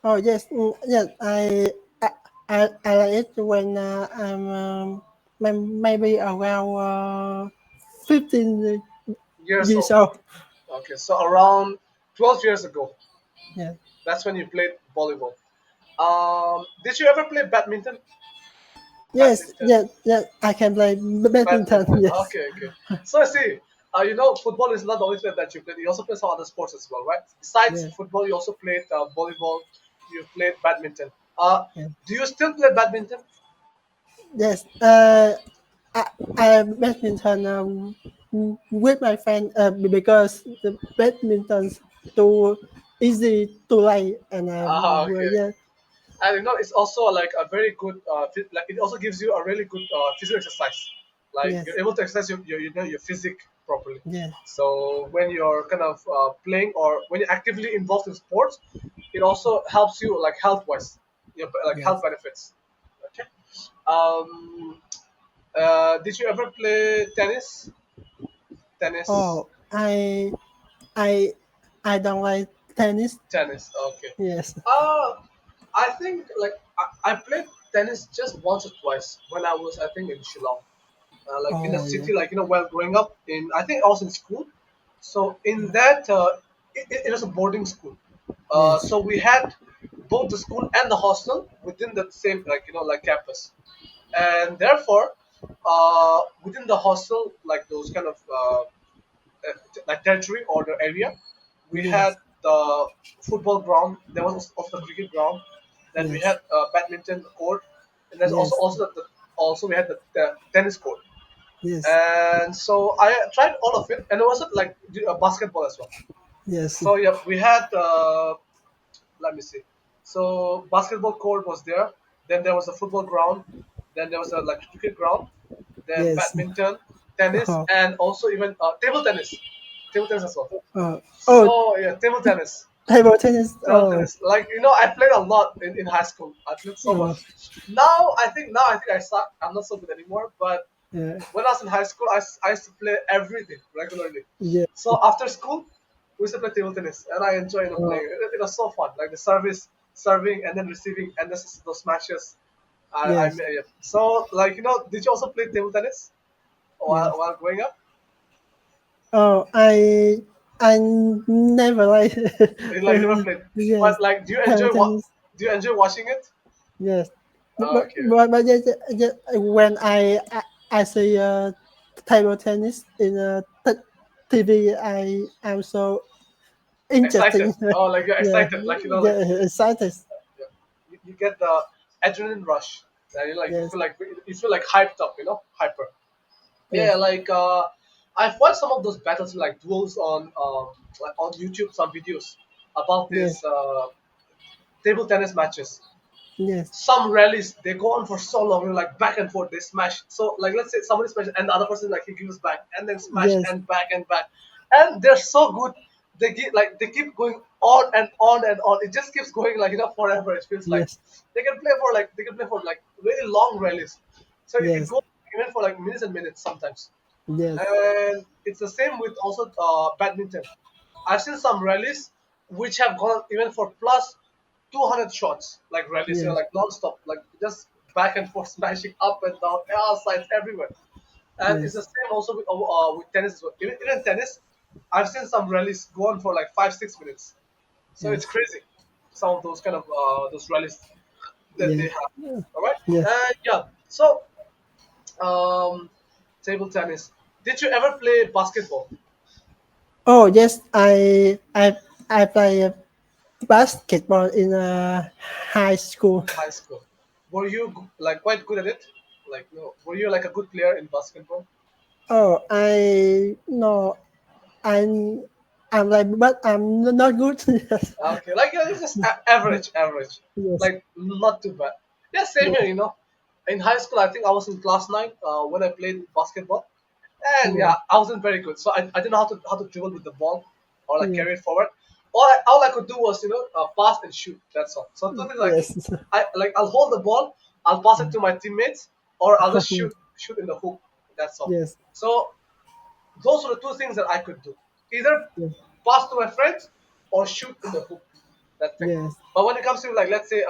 Oh yes, yes. I I like it when I'm maybe around 15 Years years old. old. Okay, so around 12 years ago, Yeah. that's when you played volleyball. Did you ever play badminton? Yes, Badminton. yes, yes. I can play badminton. Badminton. Yes, Okay, okay. So I see. Football is not the only thing that you play. You also play some other sports as well, right? Besides yes, football, you also played volleyball. You played badminton. Uh, yes. do you still play badminton? Yes. I badminton with my friend because the badminton's too easy to play and Okay, yeah, okay. And it's also like a very good like it also gives you a really good physical exercise. Like yes, you're able to exercise your physique properly. yes, So when you're kind of playing or when you're actively involved in sports, it also helps you like health wise, like health yes. benefits. Okay. um did you ever play tennis? Oh, I I don't like tennis. Tennis, okay. Yes. uh I think like I played tennis just once or twice when I was, I think, in Shillong, like in the Oh yeah. city, like while growing up in, I think I was in school. So in that, it was a boarding school. Yes. So we had both the school and the hostel within the same, like like campus, and therefore, within the hostel, like those kind of like territory or the area, we had Yes. the football ground. There was also the cricket ground. Then we Yes. had baddminton court, and there's also Yes. also we had the tennis court. Yes. And so I tried all of it, and it wasn't like basketball as well. Yes. So yeah, we had let me see. So basketball court was there. Then there was a football ground. Then there was a like cricket ground. Then Yes. badminton, tennis, Oh. and also even table tennis as well. Oh. So yeah, table tennis. Table tennis. Table Oh. tennis. Like I played a lot in high school. I played so Oh. much. Now I think I suck. I'm not so good anymore. But Yeah. when I was in high school, I used to play everything regularly. Yeah. So after school, we used to play table tennis, and I enjoy playing. Oh. It was so fun, like the serving, and then receiving, and those smashes. Yes. Yeah. So like did you also play table tennis Yes. while growing up? Oh, I never like Like you never played, yes but like table tennis. do you enjoy watching it? Yes, Okay. but just when I see table tennis in TV, I am so Excited. interesting. Oh, like you're Yeah, excited, like like yeah, excited. yeah. You get the adrenaline rush, and Yes, you feel like hyped up, hyper. Yeah, yes, like I've watched some of those battles, like duels on like on YouTube, some videos about yes, this table tennis matches. yes, Some rallies they go on for so long, like back and forth, they smash. So like let's say somebody smashes and the other person like he gives back and then smash yes, and back, and they're so good. They keep going on and on and on. It just keeps going like forever. It feels like yes, they can play for like really long rallies. So it yes, goes even for like minutes and minutes sometimes. yes, And it's the same with also badminton. I've seen some rallies which have gone even for plus 200 shots, like rallies, yes, like non-stop, like just back and forth, smashing up and down, all sides, everywhere. And it's the yes, same also with tennis as well. Even tennis, I've seen some rallies go on for like 5 6 minutes. So it's yes, crazy. Some of those kind of those rallies that they yes, have. All right. yes. Yeah. So um, table tennis. Did you ever play basketball Oh yes, I play basketball in high school. in high school? Were you like quite good at it? Like, no, were you like a good player in basketball? Oh, I no, I'm I'm like, but I'm not good. Yes, Okay, like it's just average, yes, like not too bad. Yeah, same here. yes, In high school, I think I was in class 9 when I played basketball, and yes, yeah, I wasn't very good. So I didn't know how to dribble with the ball or like yes, carry it forward. All I could do was pass and shoot. That's all. So two things I could do. yes, I'll hold the ball, I'll pass it to my teammates, or I'll just shoot in the hoop. That's all. yes, So those were the two things that I could do. Either yes, pass to my friends or shoot in the hoop. that thing. yes, But when it comes to like let's say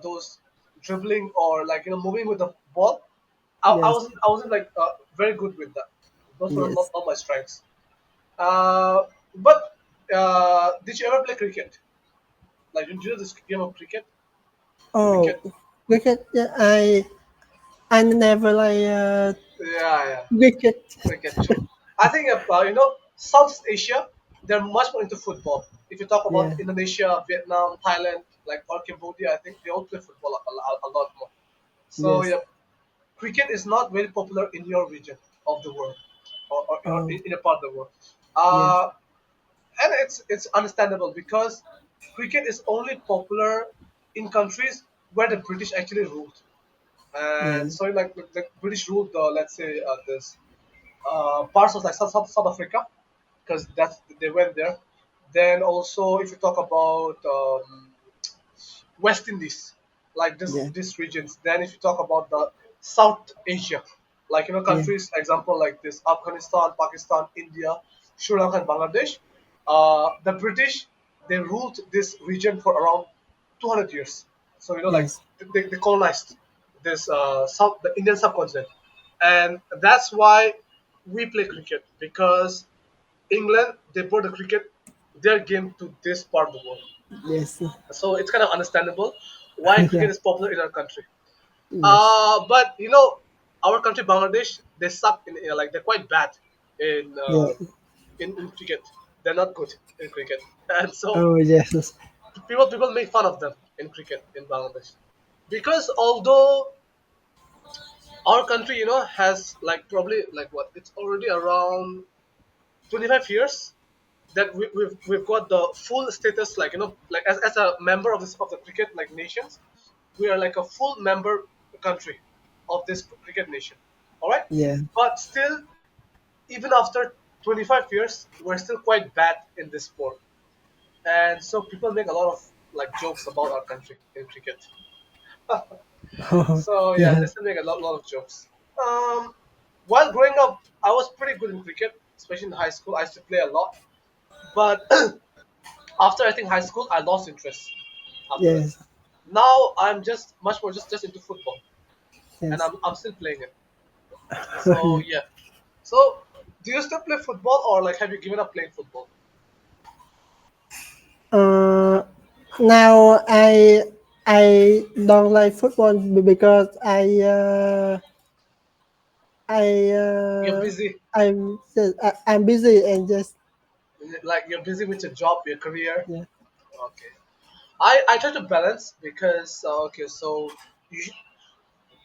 those dribbling or like moving with the ball, yes, I wasn't like very good with that. Those were yes. not my strengths. But did you ever play cricket? Like, do you know this game of cricket? Oh, Cricket. cricket. Yeah, I never like Yeah, yeah. cricket. Cricket, true. I think Southeast Asia, they're much more into football. If you talk about Yeah, Indonesia, Vietnam, Thailand, like or Cambodia, I think they all play football a lot more. So yes. yeah, cricket is not very popular in your region of the world, or Oh, in a part of the world. yes, Uh, and it's understandable because cricket is only popular in countries where the British actually ruled. And yes, so like the British ruled let's say this parts of like South Africa because that's they went there. Then also if you talk about West Indies, like yeah, these regions. Then if you talk about the South Asia, like yeah, countries example like this Afghanistan, Pakistan, India, Sri Lanka, and Bangladesh. The British they ruled this region for around 200 years. So like yes, they colonized this the Indian subcontinent, and that's why we play cricket because England they brought the cricket their game to this part of the world. yes, So it's kind of understandable why cricket yeah, is popular in our country. yes, But our country Bangladesh they suck in like they're quite bad in yeah. in cricket. They're not good in cricket, and so Oh, yes, people make fun of them in cricket in Bangladesh because although our country has like probably like what it's already around 25 years that we've got the full status like like as a member of this of the cricket like nations we are like a full member country of this cricket nation, all right, yeah. but still even after 25 years we're still quite bad in this sport, and so people make a lot of like jokes about our country in cricket. Oh, So yeah, yeah, they still make lot of jokes. um while growing up I was pretty good in cricket, especially in high school I used to play a lot, but after I think high school, I lost interest after that. yes, Now I'm just much more just into football, and yes. I'm still playing it. So yeah. So do you still play football, or like have you given up playing football? uh, Now I don't like football because I You're busy, I'm busy and just like you're busy with your job, your career. yeah, Okay. I try to balance because okay, so us-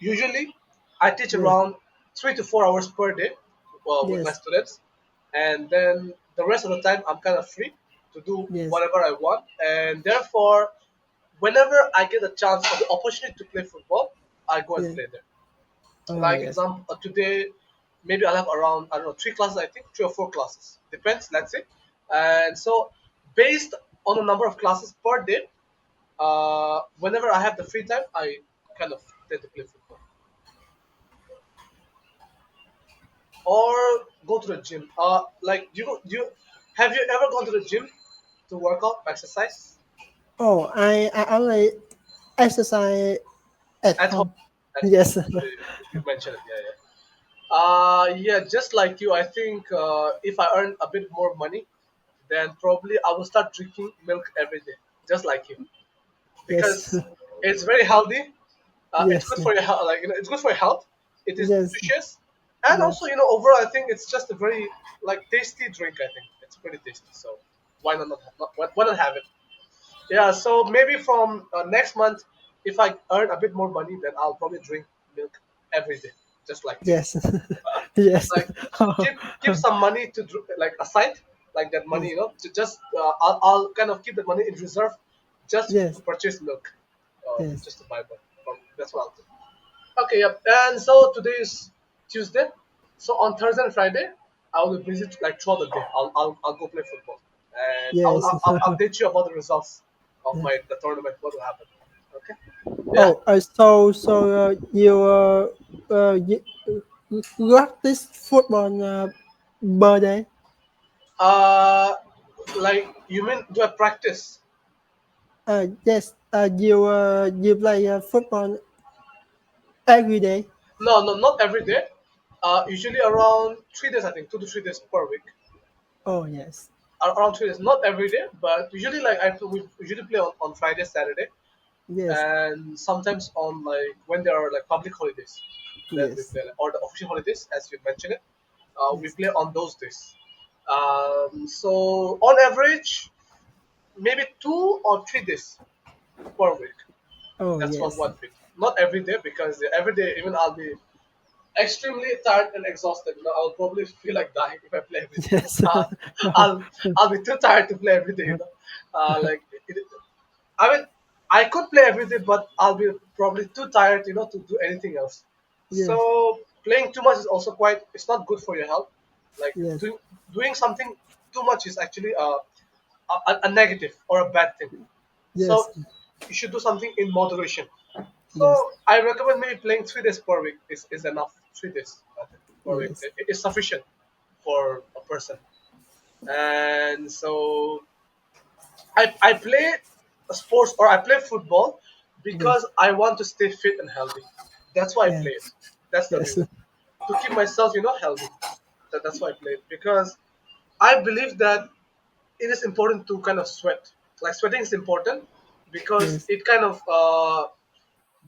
usually I teach yes, around 3 to 4 hours per day with my yes, students, and then the rest of the time I'm kind of free to do yes, whatever I want, and therefore whenever I get a chance or the opportunity to play football, I go and yes. play there. Oh, Like yes, example, today maybe I'll have around I don't know 3 classes. I think 3 or 4 classes depends. Let's say, and so based on the number of classes per day, whenever I have the free time, I kind of tend to play football or go to the gym. Like you have you ever gone to the gym to work out, exercise oh, I only exercise at at home? home. At home, Yes, you mentioned it. Yeah, yeah. Yeah, just like you, I think if I earn a bit more money, then probably I will start drinking milk every day, just like you, yes, because it's very healthy. It's yes, good for your health. Like it's good for your health. It is yes, nutritious, and also yes, overall, I think it's just a very like tasty drink. I think it's pretty tasty. So why not have it? Yeah. So maybe from next month, if I earn a bit more money, then I'll probably drink milk every day, just like you. yes, yes, Like keep some money to like aside, like that money yes, to just I'll kind of keep the money in reserve just to yes, purchase milk, yes, just to buy milk. That's what I'll do. Okay, yep. And so today is Tuesday, so on Thursday and Friday I will be busy like throughout the day. I'll go play football, and yes. I'll update you about the results of my the tournament. What will happen? Okay. Yeah. Oh, you got this football birthday? Uh, like you mean do I practice? Yes. You play football every day. No, no, not every day. Usually around 3 days, I think, 2 to 3 days per week. Oh yes. Around 3 days, not every day, but usually like we usually play on Friday, Saturday, Yes. and sometimes on like when there are like public holidays, then we Yes. play, like, or the official holidays, as you mentioned it. We Yes. play on those days. So on average, maybe 2 or 3 days per week. Oh That's for yes. 1 week. Not every day because every day even I'll be extremely tired and exhausted. I'll probably feel like dying if I play every day. Yes. I'll I'll be too tired to play every day. Like I mean, I could play every day, but I'll be probably too tired, to do anything else. Yes. So playing too much is also quite. It's not good for your health. Like Yes. doing something too much is actually a negative or a bad thing. Yes. So you should do something in moderation. Yes. So I recommend maybe playing 3 days per week is enough. 3 days I think, per week Yes. it is sufficient for a person. And so I play sports or I play football Yes. because I want to stay fit and healthy. That's why I Yes. play it. That's the Yes. reason to keep myself healthy. That's why I play it because I believe that it is important to kind of sweat. Like sweating is important because Yes. it kind of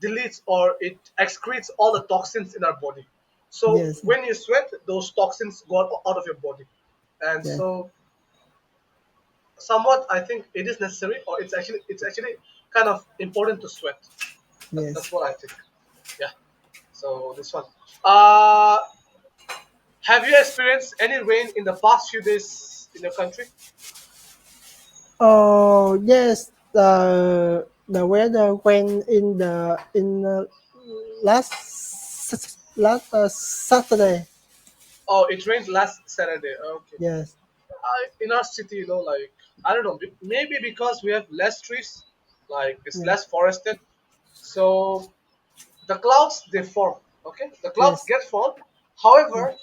deletes or it excretes all the toxins in our body. So Yes. when you sweat, those toxins go out of your body, and Yes. so somewhat I think it is necessary, or it's actually kind of important to sweat. That's Yes. what I think. Yeah. So this one. Uh, have you experienced any rain in the past few days in your country? Oh yes. The weather when in the last Saturday. Oh, it rained last Saturday. Okay. Yes. In our city, like I don't know, maybe because we have less trees, like it's Yes. less forested, so the clouds they form. Okay, the clouds Yes. get formed. However,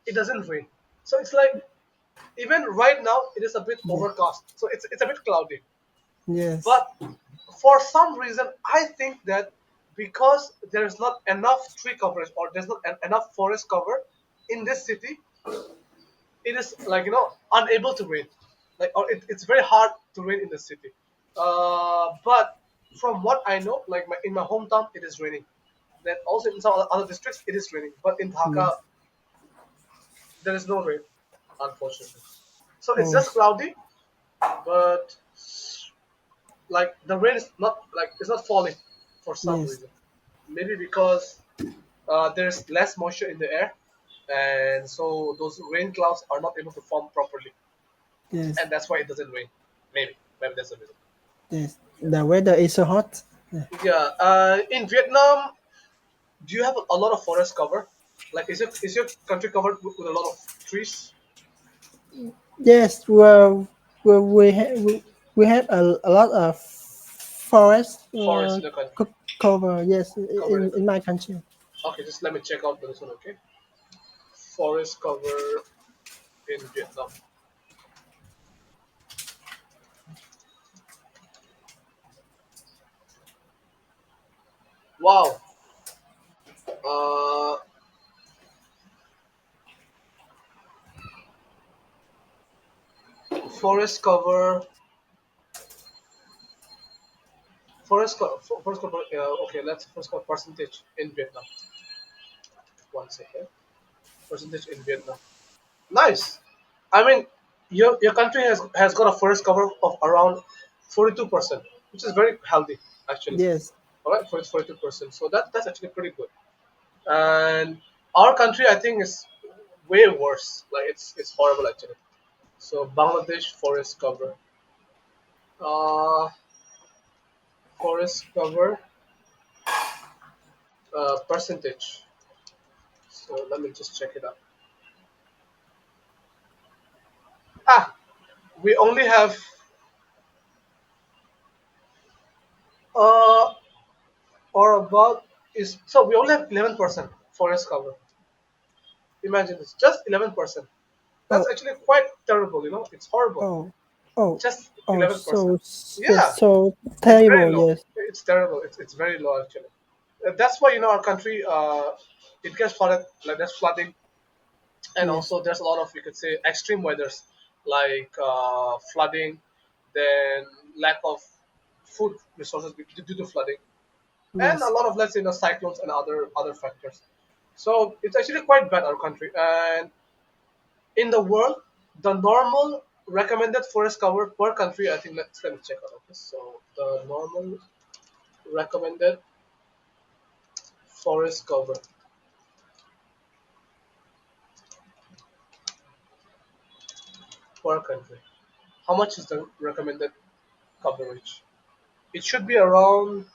it doesn't rain. So it's like even right now it is a bit Yes. overcast. So it's a bit cloudy. Yes. But for some reason, I think that because there is not enough tree coverage or there's not enough forest cover in this city, it is like unable to rain, like or it's very hard to rain in the city. But from what I know, like in my hometown it is raining, then also in some other districts it is raining, but in Dhaka Yes. there is no rain, unfortunately. So it's Oh. just cloudy, but like the rain is not like it's not falling for some Yes. reason, maybe because there's less moisture in the air, and so those rain clouds are not able to form properly, Yes. and that's why it doesn't rain. Maybe that's the reason. Yes. The weather is so hot. Yeah. In Vietnam, do you have a lot of forest cover? Like, is your country covered with a lot of trees, Yes. We have a lot of forest forests in the country cover. Yes. covered in the In my country. Okay, just let me check out this one. Okay, forest cover in Vietnam. Wow. Uh, forest cover. Forest cover. Okay, let's forest cover percentage in Vietnam. One second. Percentage in Vietnam. Nice. I mean, your country has got a forest cover of around 42%, which is very healthy actually. Yes. All right, 42%. So that's actually pretty good. And our country, I think, is way worse. Like it's horrible actually. So Bangladesh forest cover, uh, forest cover percentage. So let me just check it out. Ah, we only have uh or about is so we only have 11% forest cover. Imagine this, just 11%. That's Oh. actually quite terrible. It's horrible. Oh. Oh, just oh, 11%. so yes, Yeah, so it's very terrible. low. Yes, It's terrible. It's very low actually. That's why our country it gets flooded, like there's flooding, and yes, also there's a lot of, you could say, extreme weathers like flooding, then lack of food resources due to flooding, and a yes, lot of, let's say, cyclones and other factors. So it's actually quite bad, our country. And in the world, the normal recommended forest cover per country, I think, let me check out. Okay, so the normal recommended forest cover per country. How much is the recommended coverage? It should be around,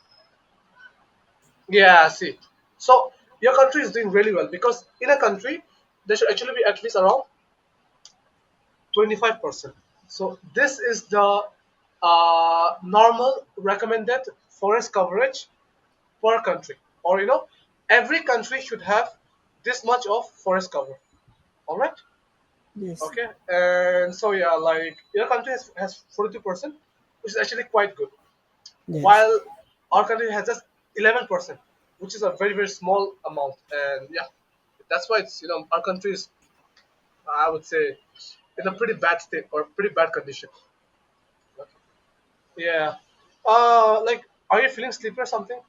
yeah, see. So your country is doing really well because in a country there should actually be at least around 25%. So this is the normal recommended forest coverage per country, or every country should have this much of forest cover. All right. yes, Okay. And so yeah, like your country has 42%, which is actually quite good, yes, while our country has just 11%, which is a very very small amount. And yeah, that's why it's our country is, I would say, in a pretty bad state or pretty bad condition. Yeah. Like, are you feeling sleepy or something?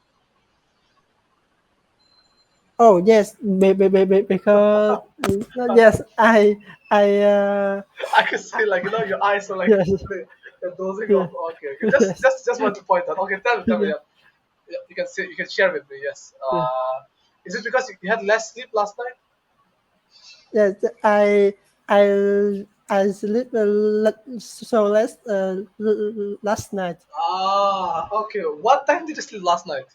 Oh yes, because yes, I I can see, like, your eyes are like yes, they're dozing yes, off. Okay, okay. Just yes, just just want to point out. Okay, tell me. yes, Yeah, yeah, you can say, you can share with me. Yes. yes. Is it because you had less sleep last night? Yes, I sleep so less last night. Ah, okay. What time did you sleep last night?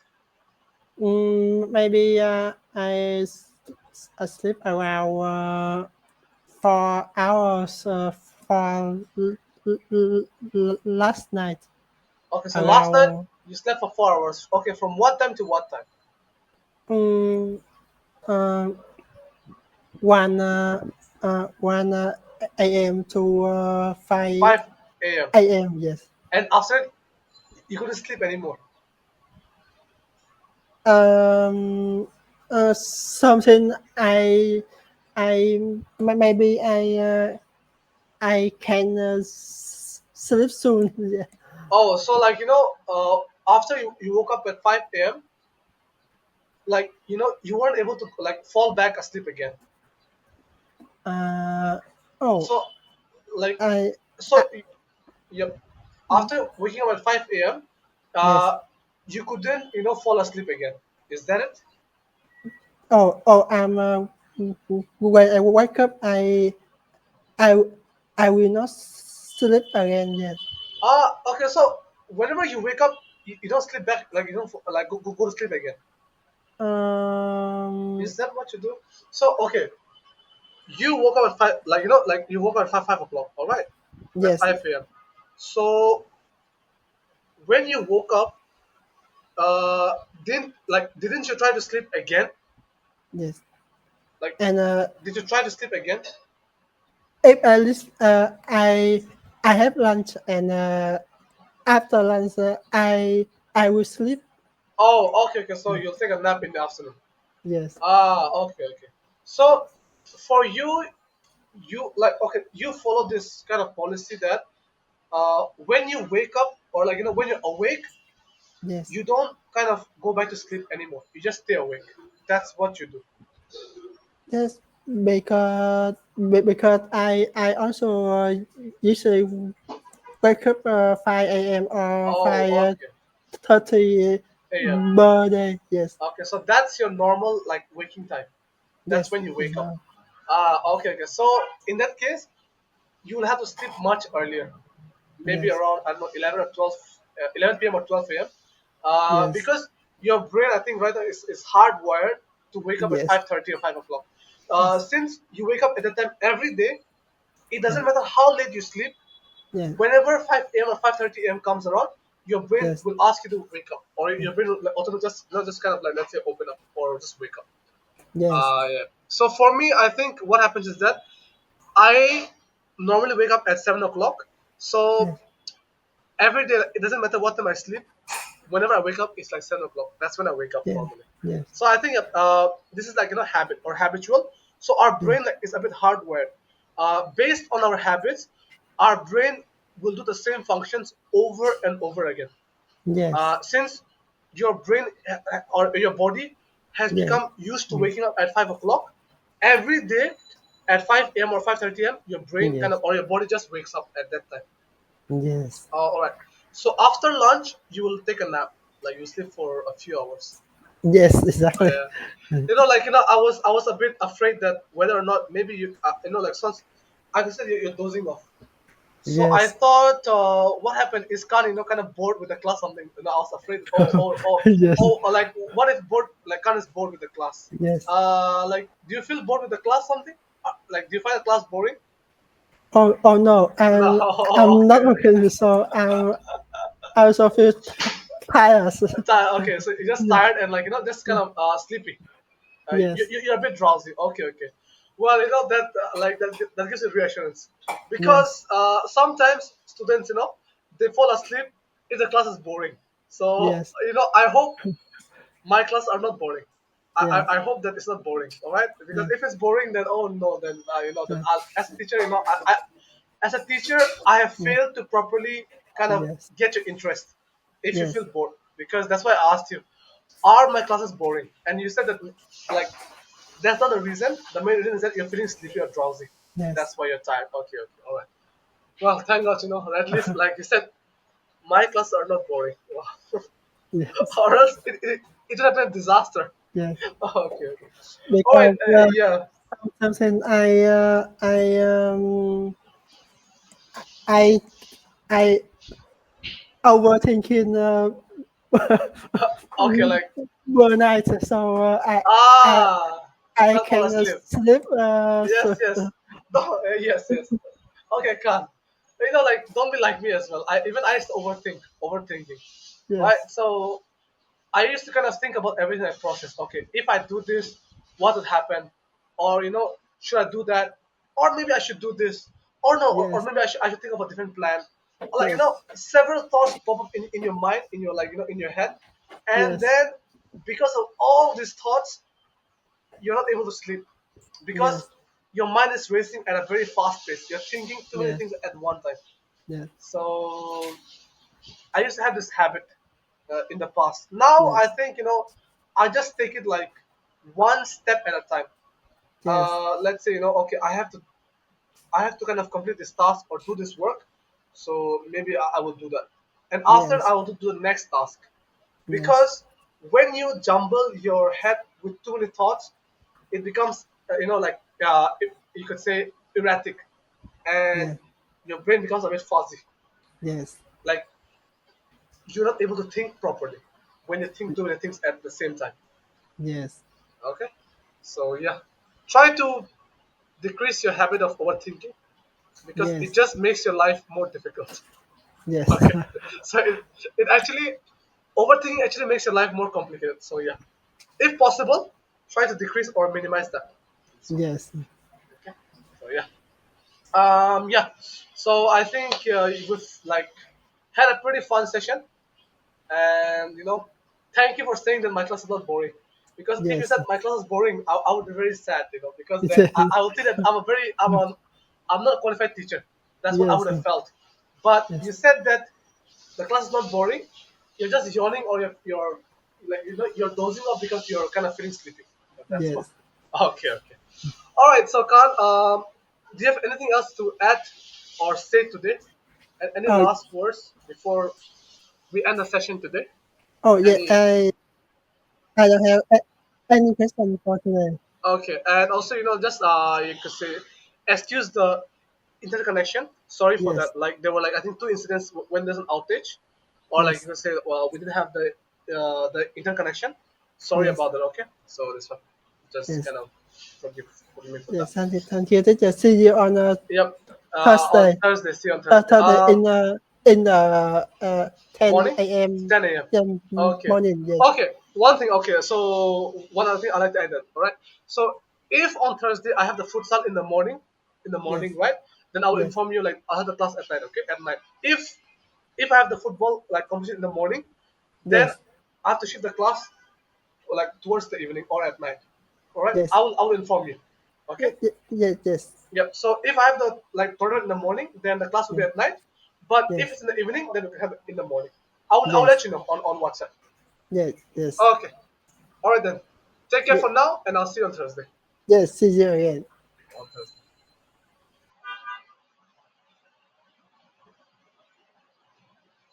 Maybe I sleep around 4 hours for last night. Okay, so last night Around you slept for 4 hours. Okay, from what time to what time? um, uh, one 1 a.m. to 5 5 a.m. a.m. Yes. And after you couldn't sleep anymore. Um, something I maybe I can sleep soon. Yeah. Oh, so like after you woke up at 5 a.m., like you weren't able to like fall back asleep again. Uh, oh, So like I, so I yep. After waking up at 5 a.m., yes. you couldn't fall asleep again. Is that it? Oh, I'm when I wake up, I I will not sleep again. Yes. Okay. So whenever you wake up, you don't sleep back, like you don't like go to sleep again. Um. Is that what you do? So okay, you woke up at five, like like you woke up at 5 o'clock. All right, at Yes. 5 a.m. So when you woke up, didn't you try to sleep again? Yes. Like, And did you try to sleep again? if at least I have lunch and after lunch I will sleep. Oh, okay, okay. So Yes. you'll take a nap in the afternoon. Yes. Okay, okay. So for you, you like, okay, you follow this kind of policy that when you wake up, or like when you're awake, Yes. you don't kind of go back to sleep anymore. You just stay awake. That's what you do. Yes. Because I also usually wake up 5 a.m. or Oh, 5:30 okay. Yeah. per day. Yes. Okay, so that's your normal like waking time. That's Yes. when you Is wake up. Okay, okay. So in that case, you will have to sleep much earlier, maybe yes. around, I don't know, 11 or 12, 11 p.m. or 12 a.m. Yes. Because your brain, I think, right now is hardwired to wake up at Yes. 5:30 or 5 o'clock. Yes. Since you wake up at that time every day, it doesn't Yes. matter how late you sleep. Yes. Whenever 5 a.m. or 5:30 a.m. comes around, your brain Yes. will ask you to wake up, or your brain will like, automatically just just kind of like, let's say, open up or just wake up. Yes. Yeah. So for me, I think what happens is that I normally wake up at 7 o'clock. So yes, every day, it doesn't matter what time I sleep. Whenever I wake up, it's like 7 o'clock. That's when I wake up yes, normally. yes, So I think this is like habit or habitual. So our yes, brain like, is a bit hardwired. Based on our habits, our brain will do the same functions over and over again. yes, Since your brain or your body has yes, become used to yes, waking up at 5 o'clock every day at 5 a.m. or 5:30 a.m., your brain kind yes, of or your body just wakes up at that time. yes, All right. So after lunch, you will take a nap. Like you sleep for a few hours. yes, exactly. Yeah. I was a bit afraid that whether or not maybe like some, I can say you're dozing off. So I Yes, thought, what happened is Khan, kind of bored with the class something. I was afraid. yes, Like what if bored? Like Khan is bored with the class. yes. Like, do you feel bored with the class something? Like, do you find the class boring? Oh no, No. I'm not Okay. working, so I also feel tired. Okay. So you're just Yes, tired and like just kind of sleepy. yes, You're a bit drowsy. Okay, okay. Well, that that gives you reassurance yes, because sometimes students, they fall asleep if the class is boring. So yes, I hope my classes are not boring. yes, I hope that it's not boring. All right, because yes, if it's boring, then oh no, then then yes, as a teacher, as a teacher, I have yes, failed to properly kind of yes, get your interest if you yes, feel bored. Because that's why I asked you, are my classes boring? And you said that like that's not the reason. The main reason is that you're feeling sleepy or drowsy. yes, That's why you're tired. Okay, okay, all right. Well, thank God, at least like you said, my classes are not boring. Wow. yes, Or else it would have been a disaster. yes. Okay, okay. All right, Because yeah. sometimes I I overthinking Okay, like one night, so I ah, you I can't fall can asleep. sleep. Yes, yes. No, yes, yes. Okay, can. Like don't be like me as well. I used to overthinking, right? Yes, So I used to kind of think about everything I process. Okay, if I do this, what would happen? Or should I do that? Or maybe I should do this. Or no, or yes, maybe I should think of a different plan. Or like yes, several thoughts pop up in your mind, in your like in your head, and yes, then because of all these thoughts, you're not able to sleep because yes, your mind is racing at a very fast pace. You're thinking too many yes, things at one time. yes, So I used to have this habit in the past. Now I yes, think I just take it like one step at a time. yes, Let's say okay, I have to kind of complete this task or do this work. So maybe I will do that, and after yes, I will do the next task yes, because when you jumble your head with too many thoughts, it becomes like you could say erratic, and yes, your brain becomes a bit fuzzy. yes, Like you're not able to think properly when you think too many things at the same time. yes, Okay, so yeah, try to decrease your habit of overthinking because it yes, just makes your life more difficult. yes, Okay, so it actually overthinking actually makes your life more complicated. So yeah, if possible, try to decrease or minimize that. So, yes, okay, so yeah. Yeah. So I think we've like had a pretty fun session, and thank you for saying that my class is not boring. Because if you yes, said my class is boring, I would be very sad, because then yes, I would think that I'm not a qualified teacher. That's what I yes, would have felt. But you yes, said that the class is not boring. You're just yawning or you're like you're dozing off because you're kind of feeling sleepy. That's why. yes. Okay, okay. All right. So Khan, do you have anything else to add or say today? Any Oh, last words before we end the session today? oh yeah. Any I don't have any question for today. Okay, and also just you could say excuse the interconnection. Sorry for Yes, that. Like there were like I think two incidents when there's an outage, or like you yes, can say well we didn't have the interconnection. Sorry yes, about that. Okay, so this one just yes, kind of forgive me for that. yes. Thank you. Teacher. See you on Yep. On Thursday. Thursday. See you on Thursday. Thursday in the 10 Morning, a.m. 10 a.m. Okay. Morning. Yes, Okay. One thing. Okay. So one other thing I like to add that. All right. So if on Thursday I have the futsal in the morning, yes, right? then I will yes, inform you like I have the class at night. Okay, at night. If I have the football like competition in the morning, then yes, I have to shift the class like towards the evening or at night. All right, yes, I will inform you. Okay. yes, yes, Yeah. So if I have the like tournament in the morning, then the class will be yes, at night. But if yes, it's in the evening, then we have it in the morning. I will yes, let you know on WhatsApp. yes, yes, Okay. All right then. Take care yes, for now, and I'll see you on Thursday. yes. See you again.